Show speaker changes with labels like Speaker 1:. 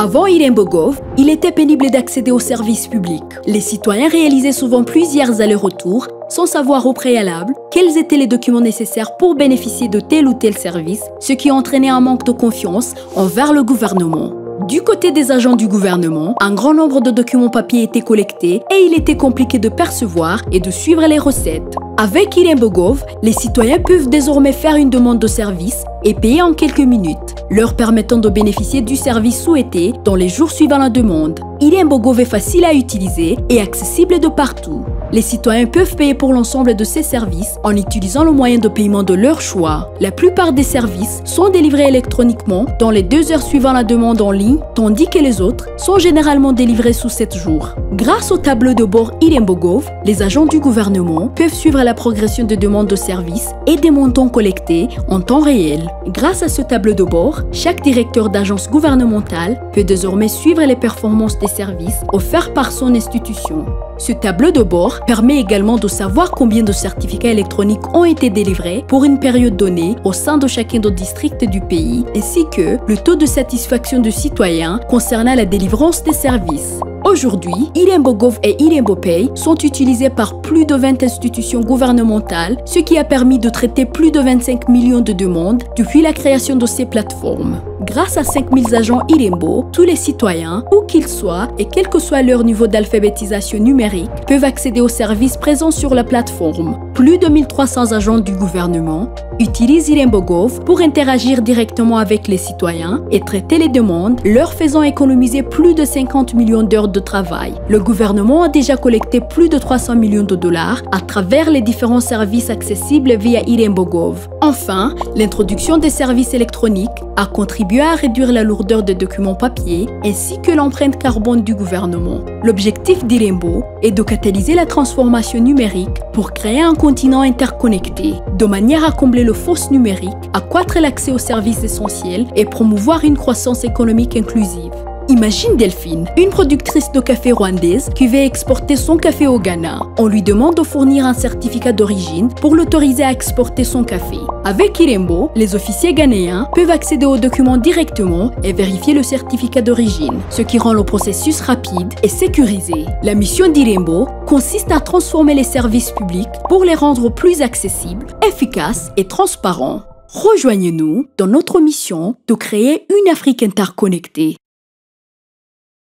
Speaker 1: Avant Irembo Gov, il était pénible d'accéder aux services publics. Les citoyens réalisaient souvent plusieurs allers-retours sans savoir au préalable quels étaient les documents nécessaires pour bénéficier de tel ou tel service, ce qui entraînait un manque de confiance envers le gouvernement. Du côté des agents du gouvernement, un grand nombre de documents papier étaient collectés et il était compliqué de percevoir et de suivre les recettes. Avec Irembo Gov, les citoyens peuvent désormais faire une demande de service et payer en quelques minutes, leur permettant de bénéficier du service souhaité dans les jours suivant la demande. Irembo Gov est facile à utiliser et accessible de partout. Les citoyens peuvent payer pour l'ensemble de ces services en utilisant le moyen de paiement de leur choix. La plupart des services sont délivrés électroniquement dans les 2 heures suivant la demande en ligne, tandis que les autres sont généralement délivrés sous 7 jours. Grâce au tableau de bord Irembo Gov, les agents du gouvernement peuvent suivre la progression des demandes de services et des montants collectés en temps réel. Grâce à ce tableau de bord, chaque directeur d'agence gouvernementale peut désormais suivre les performances des services offerts par son institution. Ce tableau de bord permet également de savoir combien de certificats électroniques ont été délivrés pour une période donnée au sein de chacun des districts du pays, ainsi que le taux de satisfaction des citoyens concernant la délivrance des services. Aujourd'hui, Irembo Gov et Irembo Pay sont utilisés par plus de 20 institutions gouvernementales, ce qui a permis de traiter plus de 25 millions de demandes depuis la création de ces plateformes. Grâce à 5000 agents Irembo, tous les citoyens, où qu'ils soient et quel que soit leur niveau d'alphabétisation numérique, peuvent accéder aux services présents sur la plateforme. Plus de 1300 agents du gouvernement utilisent Irembo Gov pour interagir directement avec les citoyens et traiter les demandes, leur faisant économiser plus de 50 millions d'heures de travail. Le gouvernement a déjà collecté plus de 300 millions de dollars à travers les différents services accessibles via Irembo Gov. Enfin, l'introduction des services électroniques a contribué à réduire la lourdeur des documents papier ainsi que l'empreinte carbone du gouvernement. L'objectif d'Irembo est de catalyser la transformation numérique pour créer un continent interconnecté, de manière à combler le fossé numérique, accroître l'accès aux services essentiels et promouvoir une croissance économique inclusive. Imagine Delphine, une productrice de café rwandaise qui veut exporter son café au Ghana. On lui demande de fournir un certificat d'origine pour l'autoriser à exporter son café. Avec Irembo, les officiers ghanéens peuvent accéder aux documents directement et vérifier le certificat d'origine, ce qui rend le processus rapide et sécurisé. La mission d'Irembo consiste à transformer les services publics pour les rendre plus accessibles, efficaces et transparents. Rejoignez-nous dans notre mission de créer une Afrique interconnectée.